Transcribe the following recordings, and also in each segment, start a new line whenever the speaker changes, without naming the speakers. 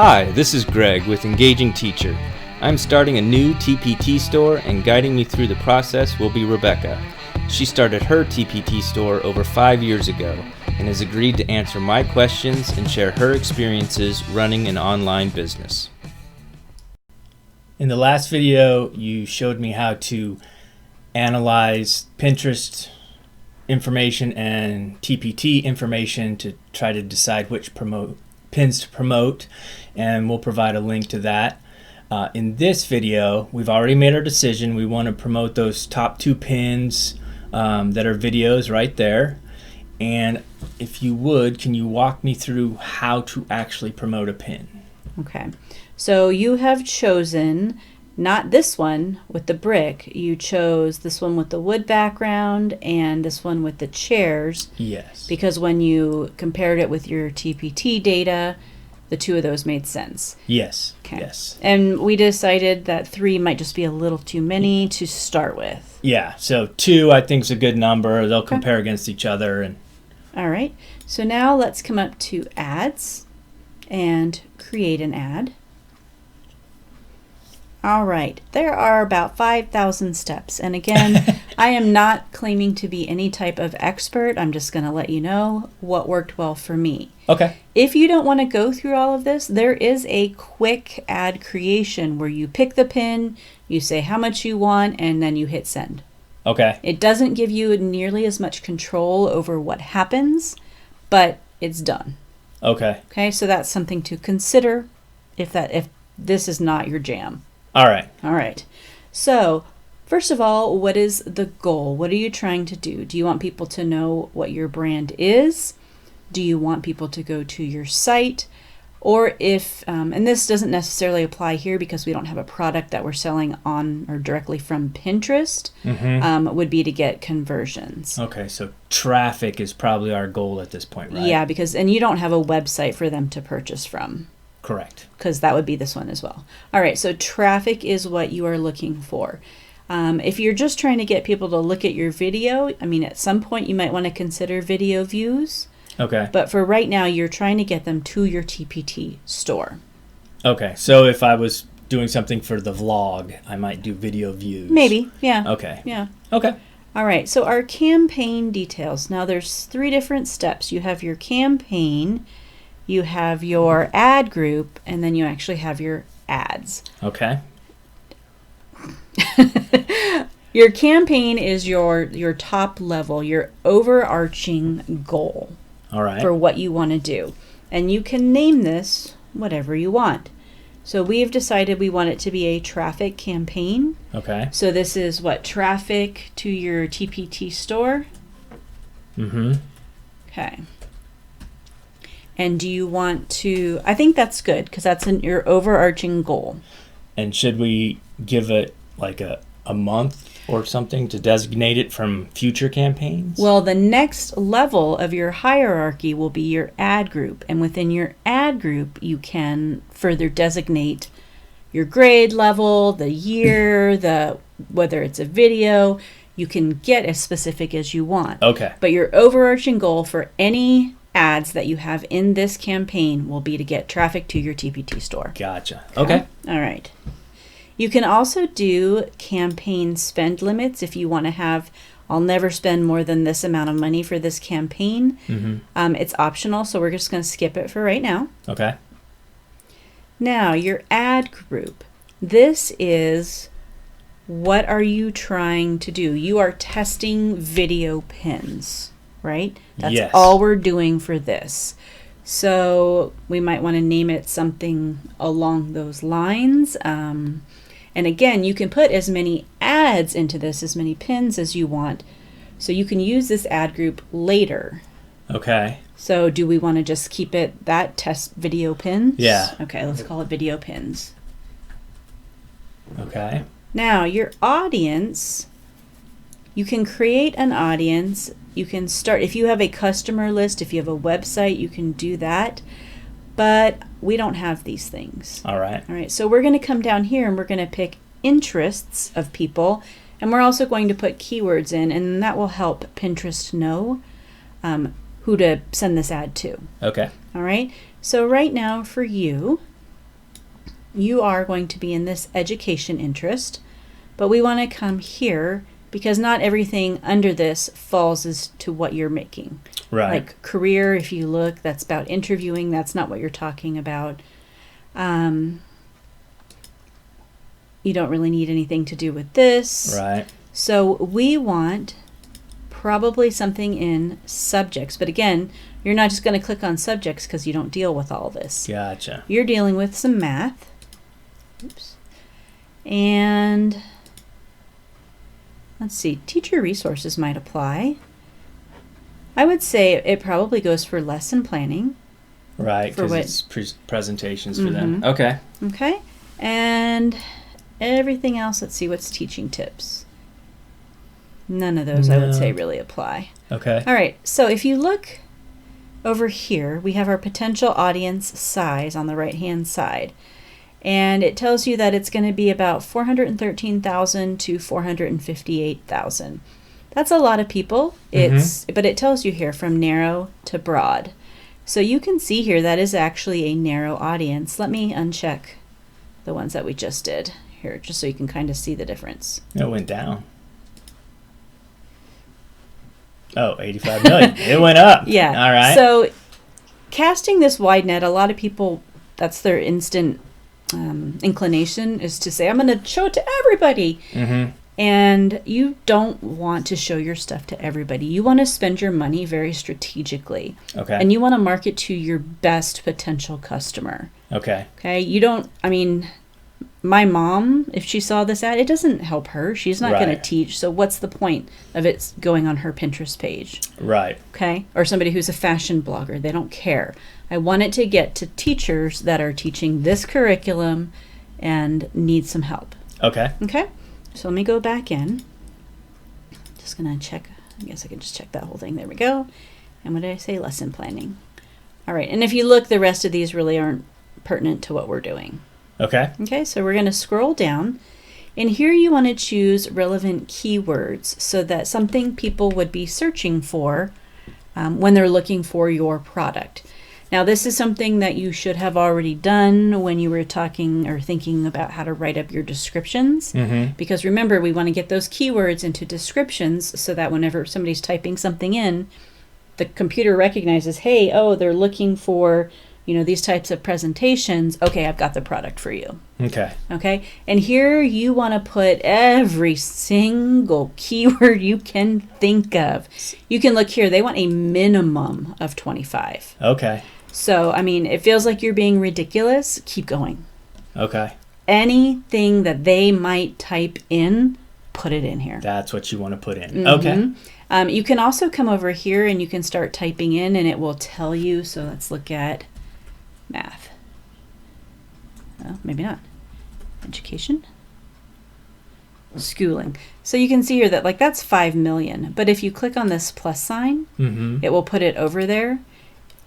Hi, this is Greg with Engaging Teacher. I'm starting a new TPT store, and guiding me through the process will be Rebecca. She started her TPT store over 5 years ago and has agreed to answer my questions and share her experiences running an online business. In the last video, you showed me how to analyze Pinterest information and TPT information to try to decide which pins to promote, and we'll provide a link to that. In this video, we've already made our decision. We want to promote those top 2 pins that are videos right there. And if you would, can you walk me through how to actually promote a pin?
Okay, so you have chosen not this one with the brick. You chose this one with the wood background and this one with the chairs.
Yes.
Because when you compared it with your TPT data, the 2 of those made sense.
Yes.
Okay.
Yes.
And we decided that 3 might just be a little too many to start with.
Yeah. So 2, I think, is a good number. They'll compare against each other. And
all right. So now let's come up to ads and create an ad. All right, there are about 5,000 steps. And again, I am not claiming to be any type of expert. I'm just going to let you know what worked well for me.
Okay.
If you don't want to go through all of this, there is a quick ad creation where you pick the pin, you say how much you want, and then you hit send.
Okay.
It doesn't give you nearly as much control over what happens, but it's done.
Okay.
Okay, so that's something to consider if this is not your jam.
All right.
All right. So, first of all, what is the goal? What are you trying to do? Do you want people to know what your brand is? Do you want people to go to your site? Or if, and this doesn't necessarily apply here because we don't have a product that we're selling on or directly from Pinterest, would be to get conversions.
Okay, so traffic is probably our goal at this point, right?
Yeah, and you don't have a website for them to purchase from.
Correct.
Because that would be this one as well. All right, so traffic is what you are looking for. If you're just trying to get people to look at your video, I mean, at some point you might want to consider video views.
Okay.
But for right now, you're trying to get them to your TPT store.
Okay, so if I was doing something for the vlog, I might do video views.
Maybe, yeah.
Okay.
Yeah.
Okay.
All right, so our campaign details. Now there's 3 different steps. You have your campaign, you have your ad group, and then you actually have your ads.
Okay.
Your campaign is your top level, your overarching goal.
All right.
For what you want to do. And you can name this whatever you want. So we've decided we want it to be a traffic campaign.
Okay.
So this is what? Traffic to your TPT store?
Mm-hmm.
Okay. And do you want to, I think that's good because that's your overarching goal.
And should we give it like a month or something to designate it from future campaigns?
Well, the next level of your hierarchy will be your ad group. And within your ad group, you can further designate your grade level, the year, whether it's a video. You can get as specific as you want.
Okay.
But your overarching goal for any ads that you have in this campaign will be to get traffic to your TPT store.
Gotcha. Okay.
All right. You can also do campaign spend limits if you want to have, I'll never spend more than this amount of money for this campaign.
Mm-hmm.
It's optional, so we're just going to skip it for right now.
Okay.
Now, your ad group. This is what are you trying to do? You are testing video pins, right? That's all we're doing for this. So we might want to name it something along those lines. And again, you can put as many ads into this, as many pins as you want. So you can use this ad group later.
Okay.
So do we want to just keep it that test video pins?
Yeah.
Okay, let's call it video pins.
Okay.
Now, your audience, you can create an audience. You can start, if you have a customer list, if you have a website, you can do that. But we don't have these things.
All right.
All right, so we're going to come down here and we're going to pick interests of people. And we're also going to put keywords in, and that will help Pinterest know who to send this ad to.
Okay.
All right, so right now for you, you are going to be in this education interest, but we want to come here because not everything under this falls as to what you're making.
Right.
Like career, if you look, that's about interviewing. That's not what you're talking about. You don't really need anything to do with this.
Right.
So we want probably something in subjects. But again, you're not just going to click on subjects because you don't deal with all this.
Gotcha.
You're dealing with some math. Oops. And let's see, teacher resources might apply. I would say it probably goes for lesson planning.
Right,
For
because
what-
it's presentations for them. Okay.
Okay. And everything else, let's see, what's teaching tips? None of those I would
No.
say really apply.
Okay.
All right, so if you look over here, we have our potential audience size on the right-hand side. And it tells you that it's going to be about 413,000 to 458,000. That's a lot of people. But it tells you here from narrow to broad. So you can see here that is actually a narrow audience. Let me uncheck the ones that we just did here, just so you can kind of see the difference.
It went down. Oh, 85 million. It went up.
Yeah.
All right.
So casting this wide net, a lot of people, that's their instant inclination is to say, I'm going to show it to everybody.
Mm-hmm.
And you don't want to show your stuff to everybody. You want to spend your money very strategically.
Okay.
And you want to market to your best potential customer.
Okay.
Okay? You don't, I mean, my mom, if she saw this ad, it doesn't help her. She's not going to
Right.
teach. So what's the point of it going on her Pinterest page?
Right.
Okay? Or somebody who's a fashion blogger. They don't care. I want it to get to teachers that are teaching this curriculum and need some help.
Okay.
Okay? So let me go back in. Just going to check. I guess I can just check that whole thing. There we go. And what did I say? Lesson planning. All right. And if you look, the rest of these really aren't pertinent to what we're doing.
Okay.
Okay, so we're going to scroll down. And here you want to choose relevant keywords so that something people would be searching for when they're looking for your product. Now, this is something that you should have already done when you were talking or thinking about how to write up your descriptions.
Mm-hmm.
Because remember, we want to get those keywords into descriptions so that whenever somebody's typing something in, the computer recognizes, hey, oh, they're looking for, these types of presentations. Okay, I've got the product for you.
Okay.
Okay, and here you want to put every single keyword you can think of. You can look here, they want a minimum of 25.
Okay.
So, I mean, it feels like you're being ridiculous. Keep going.
Okay.
Anything that they might type in, put it in here.
That's what you want to put in.
Mhm.
Okay.
You can also come over here and you can start typing in and it will tell you. So let's look at math. Well, maybe not. Education. Schooling. So you can see here that that's 5 million. But if you click on this plus sign,
Mm-hmm.
it will put it over there.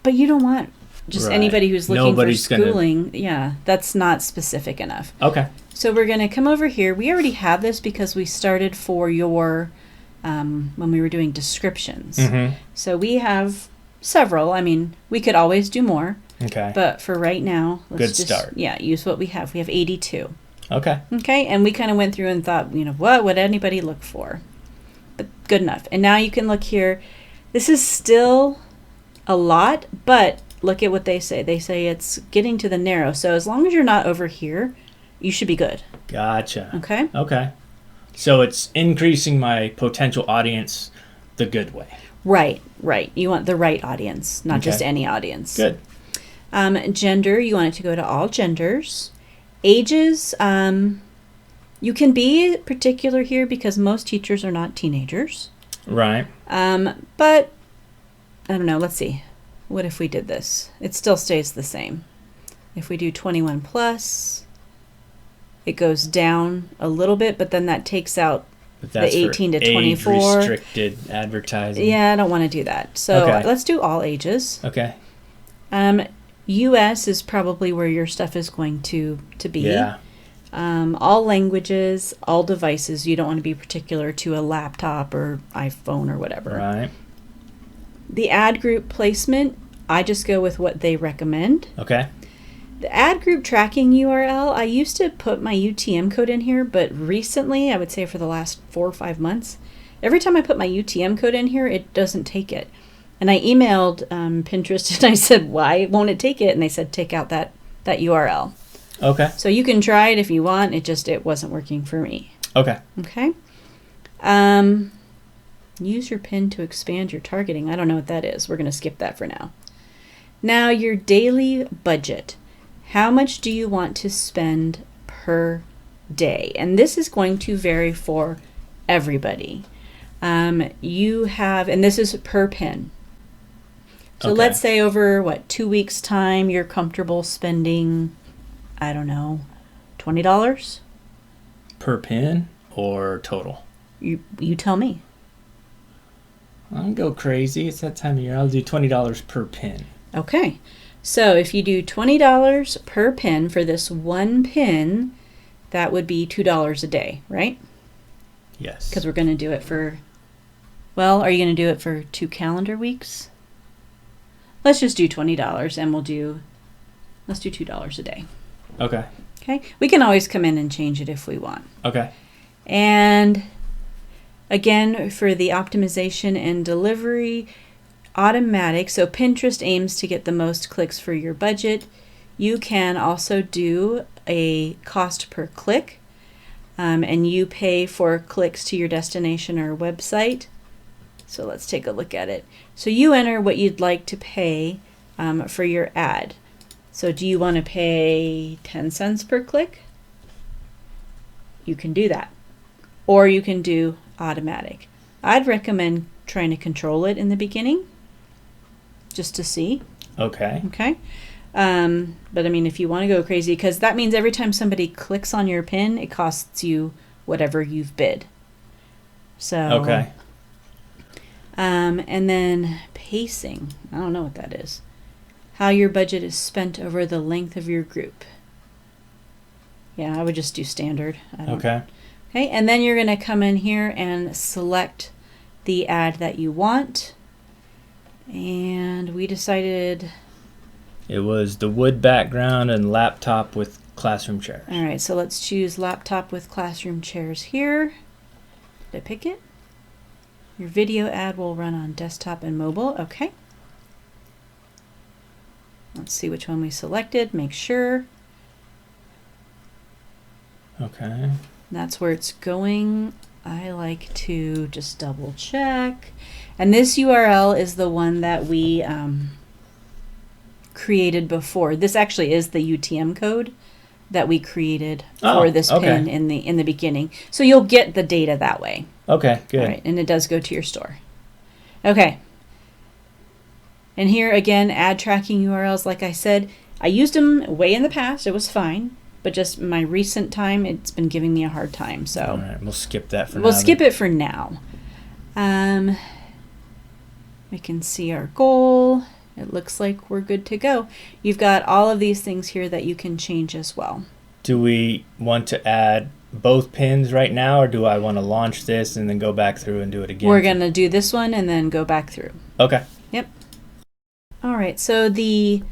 But you don't want just
Right.
anybody who's looking
Nobody's
for
gonna-
schooling. Yeah, that's not specific enough.
Okay.
So we're going to come over here. We already have this because we started for your, when we were doing descriptions.
Mm-hmm.
So we have several. I mean, we could always do more.
Okay.
But for right now, let's
Good
just
start.
Yeah, use what we have. We have 82.
Okay.
Okay, and we kind of went through and thought, what would anybody look for? But good enough. And now you can look here. This is still a lot, but look at what they say. They say it's getting to the narrow. So as long as you're not over here, you should be good.
Gotcha.
Okay?
Okay. So it's increasing my potential audience the good way.
Right. You want the right audience, not
Okay.
just any audience.
Good.
Gender, you want it to go to all genders. Ages, you can be particular here because most teachers are not teenagers.
Right.
But, I don't know, let's see. What if we did this? It still stays the same. If we do 21 plus, it goes down a little bit, but then that takes out
But that's
the 18
for
to 24.
age-restricted advertising.
Yeah, I don't want to do that. So
Okay.
let's do all ages.
Okay.
US is probably where your stuff is going to be.
Yeah.
All languages, all devices. You don't want to be particular to a laptop or iPhone or whatever.
Right.
The ad group placement, I just go with what they recommend.
Okay.
The ad group tracking URL, I used to put my UTM code in here, but recently, I would say for the last 4 or 5 months, every time I put my UTM code in here, it doesn't take it. And I emailed Pinterest and I said, why won't it take it? And they said, take out that URL.
Okay.
So you can try it if you want. It wasn't working for me.
Okay.
Okay. Use your pin to expand your targeting. I don't know what that is. We're going to skip that for now. Now, your daily budget. How much do you want to spend per day? And this is going to vary for everybody. You have, and this is per pin. So
Okay.
let's say over 2 weeks time, you're comfortable spending, I don't know, $20?
Per pin or total?
You tell me.
I'll go crazy. It's that time of year. I'll do $20 per pin.
Okay. So if you do $20 per pin for this one pin, that would be $2 a day, right?
Yes.
Because we're going to do it for, well, are you going to do it for 2 calendar weeks? Let's just do $20 and let's do $2 a day.
Okay.
Okay. We can always come in and change it if we want.
Okay.
And again, for the optimization and delivery, automatic. So Pinterest aims to get the most clicks for your budget. You can also do a cost per click, and you pay for clicks to your destination or website. So let's take a look at it. So you enter what you'd like to pay for your ad. So do you want to pay 10 cents per click? You can do that. Or you can do automatic. I'd recommend trying to control it in the beginning just to see.
Okay.
Okay. But I mean, if you want to go crazy, because that means every time somebody clicks on your pin, it costs you whatever you've bid. So.
Okay.
And then pacing. I don't know what that is. How your budget is spent over the length of your group. Yeah, I would just do standard.
Okay.
Okay, and then you're going to come in here and select the ad that you want. And we decided,
It was the wood background and laptop with classroom chairs.
all right, so let's choose laptop with classroom chairs here. Did I pick it? Your video ad will run on desktop and mobile. Okay. Let's see which one we selected. Make sure.
Okay.
That's where it's going. I like to just double check. And this URL is the one that we created before. This actually is the UTM code that we created for this pin in the beginning. So you'll get the data that way.
Okay, good.
All right, and it does go to your store. Okay. And here again, ad tracking URLs, like I said, I used them way in the past. It was fine. But just my recent time, it's been giving me a hard time. So
All right, we'll skip that for now.
we'll skip it for now. We can see our goal. It looks like we're good to go. You've got all of these things here that you can change as well.
Do we want to add both pins right now, or do I want to launch this and then go back through and do it again?
We're going to do this one and then go back through.
Okay.
Yep. All right, so the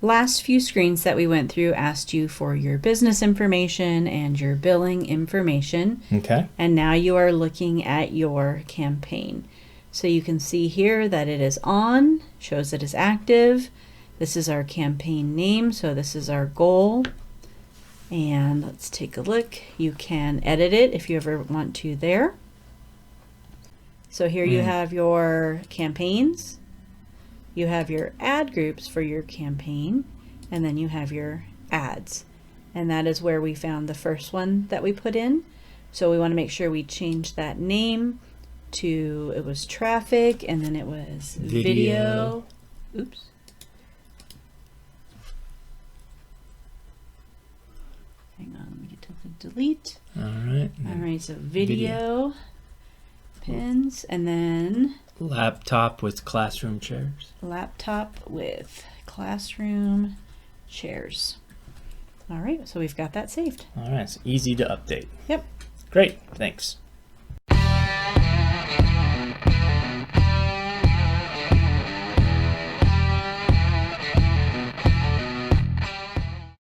last few screens that we went through asked you for your business information and your billing information.
Okay.
And now you are looking at your campaign. So you can see here that it is on, shows it is active. This is our campaign name, so this is our goal. And let's take a look. You can edit it if you ever want to there. So here you have your campaigns. You have your ad groups for your campaign, and then you have your ads. And that is where we found the first one that we put in. So we want to make sure we change that name to, it was traffic, and then it was video. Oops. Hang on, let me get to the delete.
All right.
All right, so video, pins, and then
Laptop with classroom chairs.
laptop with classroom chairs. All right, so we've got that saved.
All right. It's easy to update.
Yep.
Great. Thanks.